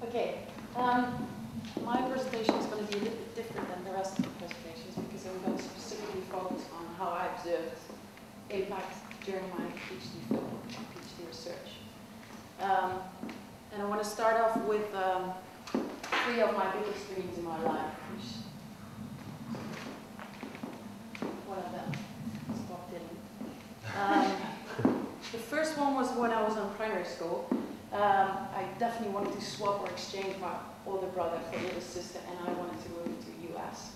Okay, my presentation is going to be a little bit different than the rest of the presentations because I'm going to specifically focus on how I observed impact during my PhD research. And I want to start off with three of my biggest dreams in my life. One of them is Bob Dylan. The first one was when I was in primary school. I definitely wanted to swap or exchange my older brother for little sister, and I wanted to move to the US.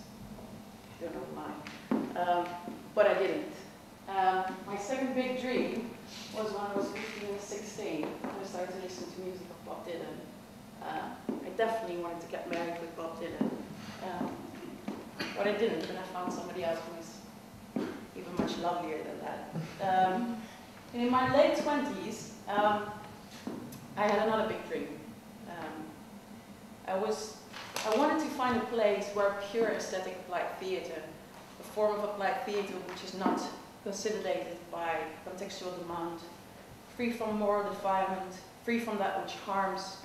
Don't know why, but I didn't. My second big dream was when I was 15 and 16, and I started to listen to music of Bob Dylan. I definitely wanted to get married with Bob Dylan, but I didn't, and I found somebody else who was even much lovelier than that. And in my late 20s, I had another big dream. I wanted to find a place where pure aesthetic applied theatre, a form of applied theatre which is not consolidated by contextual demand, free from moral defilement, free from that which harms,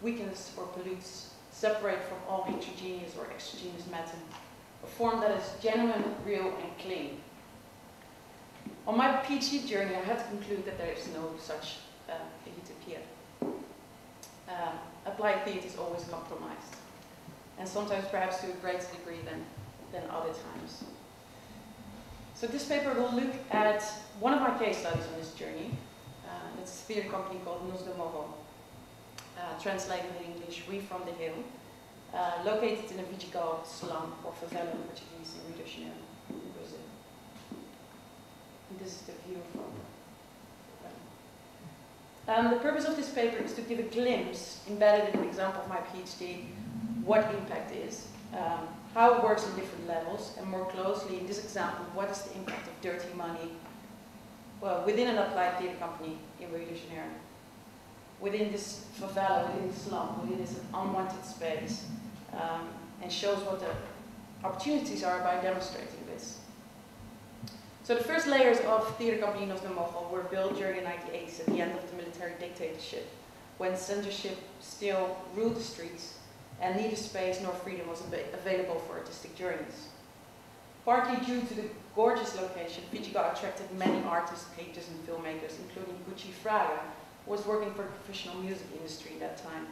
weakens or pollutes, separate from all intragenous or extragenous matter, a form that is genuine, real and clean. On my PhD journey, I had to conclude that there is no such utopia. Applied theatre is always compromised, and sometimes perhaps to a greater degree than other times. So this paper will look at one of my case studies on this journey. It's a theatre company called Broekman.mov, translated in English, We From the Hill, located in a Vidigal slum or favela in Portuguese in Rio de Janeiro, in Brazil. And this is the view from the purpose of this paper is to give a glimpse, embedded in an example of my PhD, what impact is, how it works on different levels, and more closely in this example, what is the impact of dirty money within an applied theatre company in Rio de Janeiro, within this favela, within this slum, within this unwanted space, and shows what the opportunities are by demonstrating this. So the first layers of theatre company Broekman.mov were built during the 1980s at the end of the military dictatorship, when censorship still ruled the streets and neither space nor freedom was available for artistic journeys. Partly due to the gorgeous location, Vidigal attracted many artists, painters and filmmakers, including Gucci Fraga, who was working for the professional music industry at that time.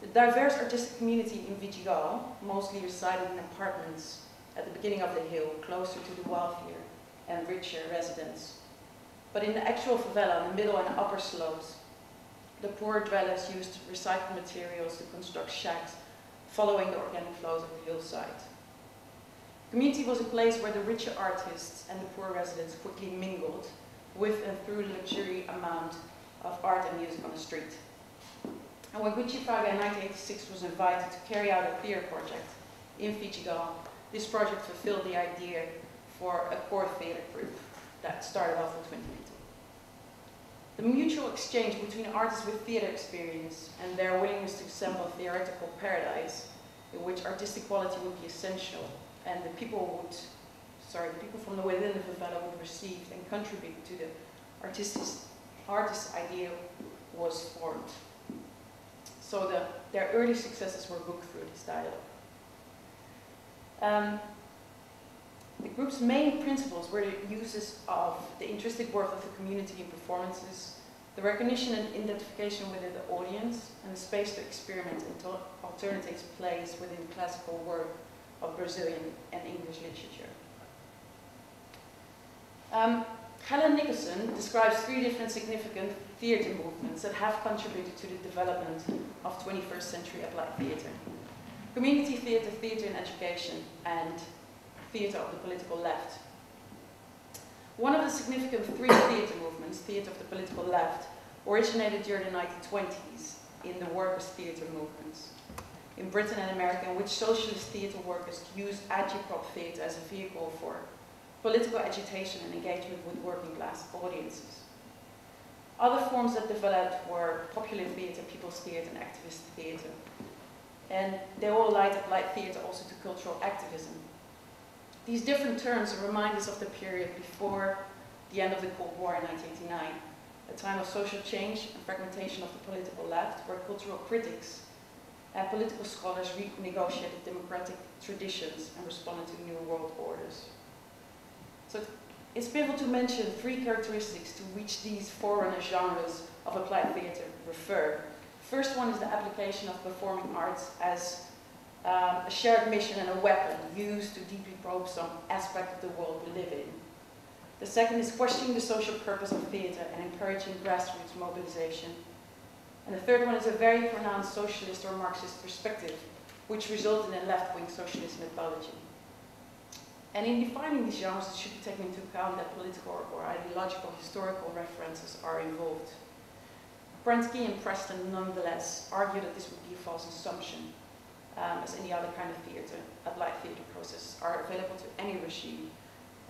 The diverse artistic community in Vidigal mostly resided in apartments at the beginning of the hill, closer to the wealthier and richer residents. But in the actual favela, in the middle and upper slopes, the poor dwellers used recycled materials to construct shacks, following the organic flows of the hillside. The community was a place where the richer artists and the poor residents quickly mingled with and through the luxury amount of art and music on the street. And when Gucci Fraga in 1986 was invited to carry out a theatre project in Vidigal, this project fulfilled the idea for a core theatre group that started off in 2019. The mutual exchange between artists with theatre experience and their willingness to assemble a theoretical paradise in which artistic quality would be essential and the people from within the favela would receive and contribute to the artist's idea was formed. So their early successes were booked through this dialogue. The group's main principles were the uses of the intrinsic worth of the community in performances, the recognition and identification within the audience, and the space to experiment and alternatives plays within the classical work of Brazilian and English literature. Helen Nicholson describes three different significant theatre movements that have contributed to the development of 21st century applied theatre. Community theatre, theatre in education, and theatre of the political left. One of the significant three theatre movements, theatre of the political left, originated during the 1920s in the workers' theatre movements in Britain and America, in which socialist theatre workers used agitprop theatre as a vehicle for political agitation and engagement with working class audiences. Other forms that developed were popular theatre, people's theatre, and activist theatre. And they all applied theatre also to cultural activism. These different terms remind us of the period before the end of the Cold War in 1989, a time of social change and fragmentation of the political left, where cultural critics and political scholars renegotiated democratic traditions and responded to new world orders. So it's pivotal to mention three characteristics to which these forerunner genres of applied theatre refer. First one is the application of performing arts as a shared mission and a weapon used to deeply probe some aspect of the world we live in. The second is questioning the social purpose of theatre and encouraging grassroots mobilization. And the third one is a very pronounced socialist or Marxist perspective, which resulted in left-wing socialist mythology. And in defining these genres, it should be taken into account that political or ideological historical references are involved. Prensky and Preston nonetheless argue that this would be a false assumption, as any other kind of theatre, applied theatre processes are available to any regime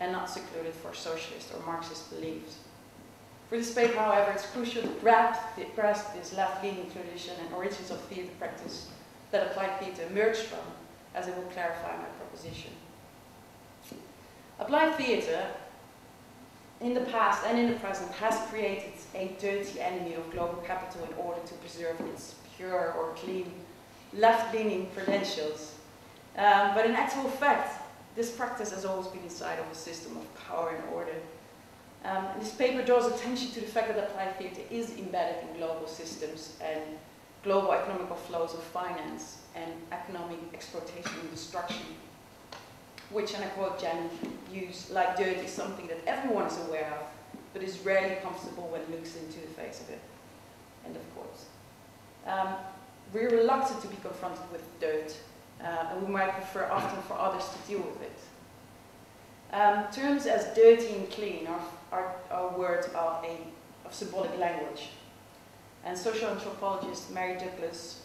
and not secluded for socialist or Marxist beliefs. For this paper, however, it's crucial to grasp this left-leaning tradition and origins of theatre practice that applied theatre emerged from, as it will clarify my proposition. Applied theatre, in the past and in the present, has created a dirty enemy of global capital in order to preserve its pure or clean left-leaning credentials. But in actual fact, this practice has always been inside of a system of power and order. And this paper draws attention to the fact that applied theatre is embedded in global systems and global economical flows of finance and economic exploitation and destruction, which, and I quote Jen, use like dirt is something that everyone is aware of, but is rarely comfortable when it looks into the face of it. End of quote. We're reluctant to be confronted with dirt, and we might prefer often for others to deal with it. Terms as dirty and clean are words of symbolic language. And social anthropologist Mary Douglas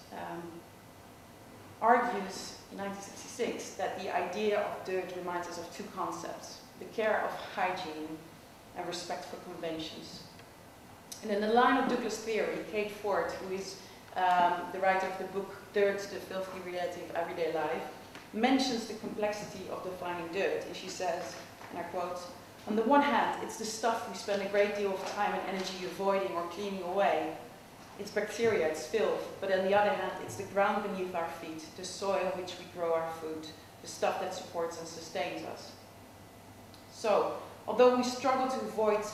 argues in 1966 that the idea of dirt reminds us of two concepts: the care of hygiene and respect for conventions. And in the line of Douglas' theory, Kate Ford, who is the writer of the book Dirt, the Filthy Reality of Everyday Life, mentions the complexity of defining dirt, and she says, and I quote, "On the one hand, it's the stuff we spend a great deal of time and energy avoiding or cleaning away. It's bacteria, it's filth, but on the other hand, it's the ground beneath our feet, the soil in which we grow our food, the stuff that supports and sustains us." So, although we struggle to avoid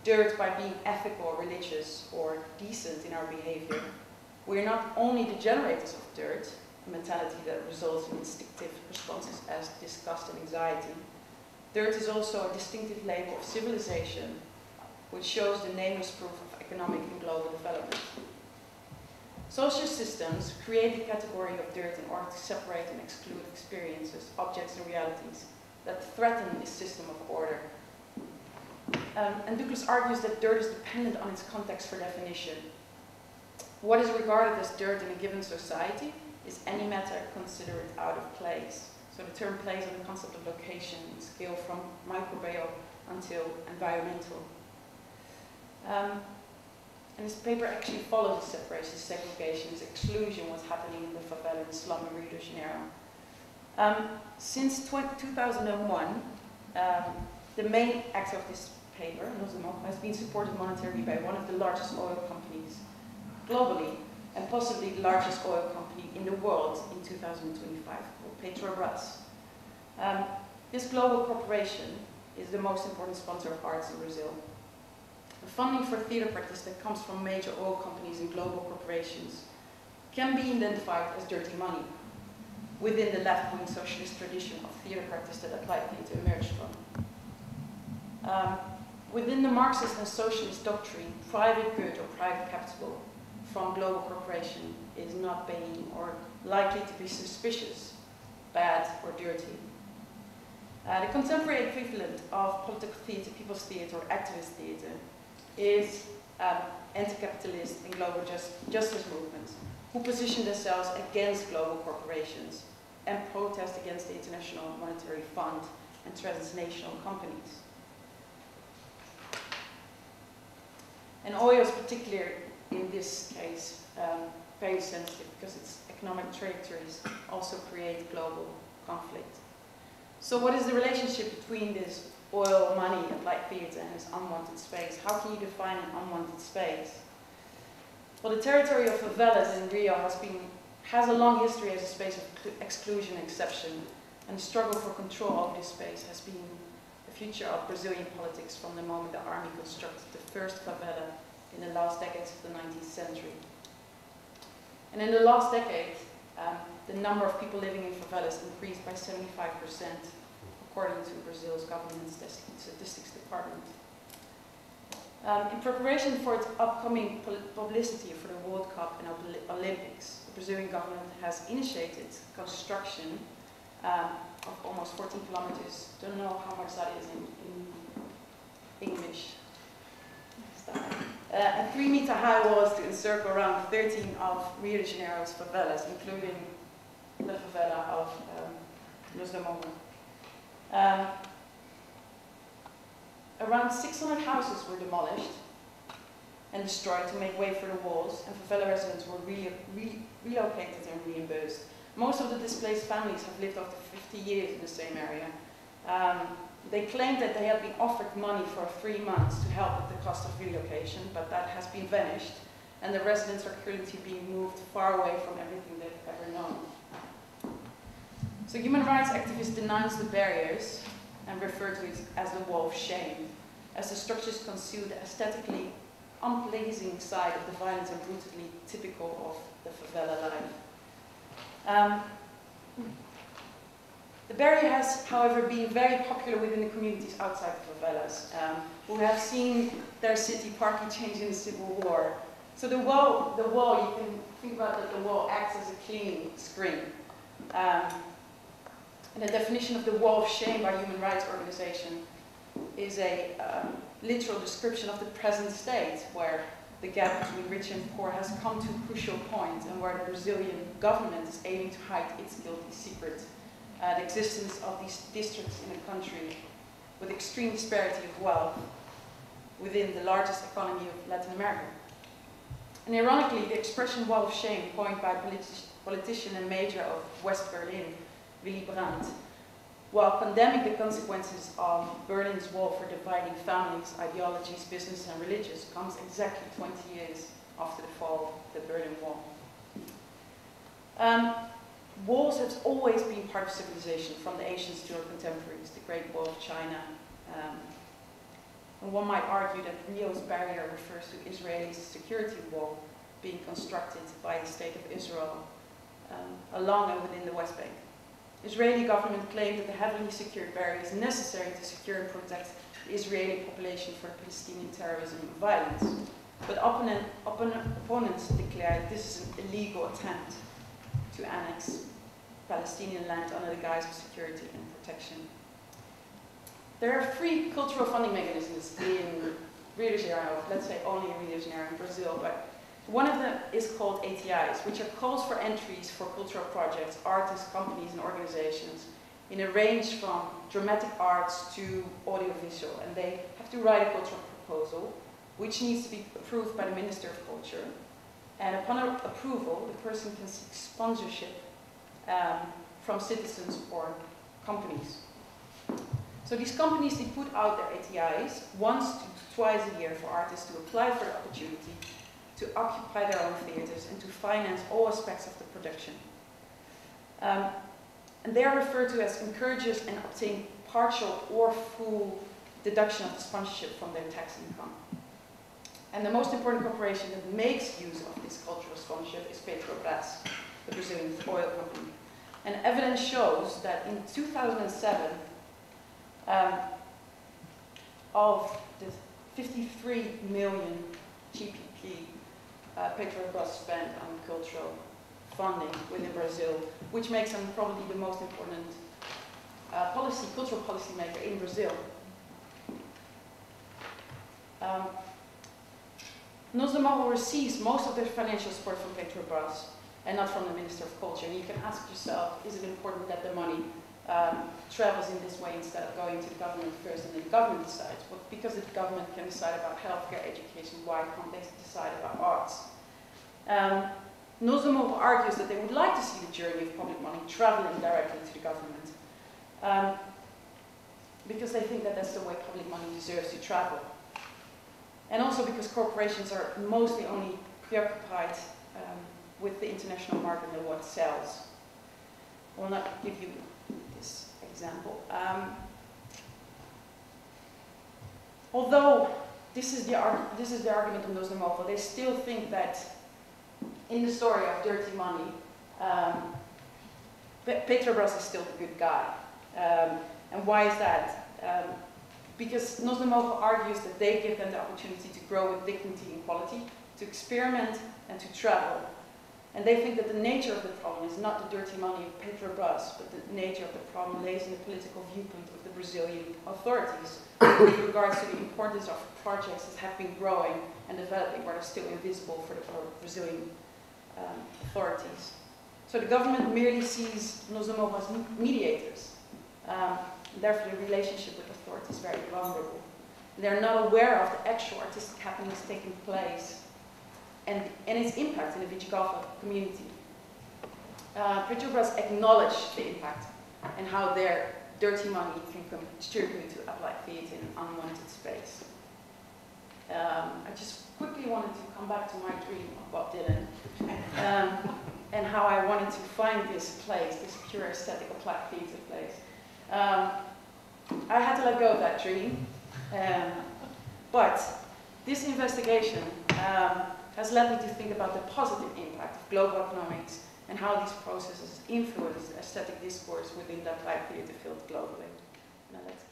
dirt by being ethical or religious or decent in our behavior, we are not only the generators of dirt, a mentality that results in instinctive responses as disgust and anxiety. Dirt is also a distinctive label of civilization, which shows the nameless proof of economic and global development. Social systems create the category of dirt in order to separate and exclude experiences, objects, and realities that threaten this system of order. And Douglas argues that dirt is dependent on its context for definition. What is regarded as dirt in a given society is any matter considered out of place. So the term plays on the concept of location and scale from microbial until environmental. And this paper actually follows the separation, segregation, exclusion, what's happening in the favela and slum in Rio de Janeiro. Since 2001, the main actor of this paper, Nozemo, has been supported monetarily by one of the largest oil companies globally, and possibly the largest oil company in the world in 2025, called Petrobras. This global corporation is the most important sponsor of arts in Brazil. The funding for theatre practice that comes from major oil companies and global corporations can be identified as dirty money within the left-wing socialist tradition of theatre practice that applied theatre emerged from. Within the Marxist and socialist doctrine, private good or private capital from global corporation is not paying or likely to be suspicious, bad, or dirty. The contemporary equivalent of political theatre, people's theatre, or activist theatre is anti-capitalist and global justice movements who position themselves against global corporations and protest against the International Monetary Fund and transnational companies. And oil is particularly, in this case, very sensitive because its economic trajectories also create global conflict. So what is the relationship between this oil money applied theatre and as unwanted space. How can you define an unwanted space? Well, the territory of favelas in Rio has a long history as a space of exclusion and exception, and the struggle for control over this space has been the future of Brazilian politics from the moment the army constructed the first favela in the last decades of the 19th century. And in the last decade, the number of people living in favelas increased by 75%, according to Brazil's government's statistics department. In preparation for its upcoming publicity for the World Cup and Olympics, the Brazilian government has initiated construction of almost 14 kilometers. Don't know how much that is in English. And 3-meter high walls to encircle around 13 of Rio de Janeiro's favelas, including the favela of Broekman.mov. Around 600 houses were demolished and destroyed to make way for the walls, and favela residents were relocated and reimbursed. Most of the displaced families have lived up to 50 years in the same area. They claimed that they had been offered money for 3 months to help with the cost of relocation, but that has been vanished, and the residents are currently being moved far away from everything they've ever known. So human rights activists denounce the barriers and refer to it as the wall of shame, as the structures conceal the aesthetically unpleasing side of the violence and brutally typical of the favela life. The barrier has, however, been very popular within the communities outside the favelas, who have seen their city partly change in the Civil War. So the wall, you can think about that the wall acts as a cleaning screen. And the definition of the wall of shame by human rights organization is a literal description of the present state, where the gap between rich and poor has come to a crucial point, and where the Brazilian government is aiming to hide its guilty secret. The existence of these districts in a country with extreme disparity of wealth within the largest economy of Latin America. And ironically, the expression wall of shame, coined by politician and mayor of West Berlin, Willy Brandt, while condemning the consequences of Berlin's wall for dividing families, ideologies, business and religions, comes exactly 20 years after the fall of the Berlin Wall. Walls have always been part of civilization, from the ancients to our contemporaries, the Great Wall of China. And one might argue that Rio's barrier refers to Israel's security wall being constructed by the State of Israel along and within the West Bank. Israeli government claimed that the heavily secured barrier is necessary to secure and protect the Israeli population for Palestinian terrorism and violence. But opponents declared that this is an illegal attempt to annex Palestinian land under the guise of security and protection. There are 3 cultural funding mechanisms in Rio de Janeiro, let's say only in Rio de Janeiro in Brazil, but one of them is called ATIs, which are calls for entries for cultural projects, artists, companies, and organizations in a range from dramatic arts to audiovisual. And they have to write a cultural proposal, which needs to be approved by the Minister of Culture. And upon approval, the person can seek sponsorship from citizens or companies. So these companies, they put out their ATIs once to twice a year for artists to apply for the opportunity to occupy their own theaters and to finance all aspects of the production. And they are referred to as encouragers and obtain partial or full deduction of the sponsorship from their tax income. And the most important corporation that makes use of this cultural sponsorship is Petrobras, the Brazilian oil company. And evidence shows that in 2007, of the 53 million GPP Petrobras spent on cultural funding within Brazil, which makes them probably the most important cultural policy maker in Brazil. Broekman.mov receives most of their financial support from Petrobras and not from the Minister of Culture. And you can ask yourself, is it important that the money travels in this way instead of going to the government first and then the government decides? Well, because the government can decide about healthcare, education, why can't they decide about arts? Broekman.mov argues that they would like to see the journey of public money traveling directly to the government. because they think that that's the way public money deserves to travel. And also because corporations are mostly only preoccupied with the international market and what sells. I will not give you this example. Although this is the argument on Nos.mov, they still think that in the story of dirty money, Petrobras is still the good guy. And why is that? Because Nos.mov argues that they give them the opportunity to grow with dignity and quality, to experiment and to travel. And they think that the nature of the problem is not the dirty money of Petrobras, but the nature of the problem lays in the political viewpoint of the Brazilian authorities with regards to the importance of projects that have been growing and developing but are still invisible for the Brazilian authorities. So the government merely sees Nos.mov as mediators. Therefore, the relationship with authorities is very vulnerable. They're not aware of the actual artistic happenings taking place and its impact in the Vichigolfa community. Petrobras acknowledge the impact and how their dirty money can contribute to applied theatre in an unwanted space. I just quickly wanted to come back to my dream of Bob Dylan and how I wanted to find this place, this pure aesthetic applied theatre place. I had to let go of that dream, but this investigation has led me to think about the positive impact of global economics and how these processes influence aesthetic discourse within the applied theatre field globally. Now let's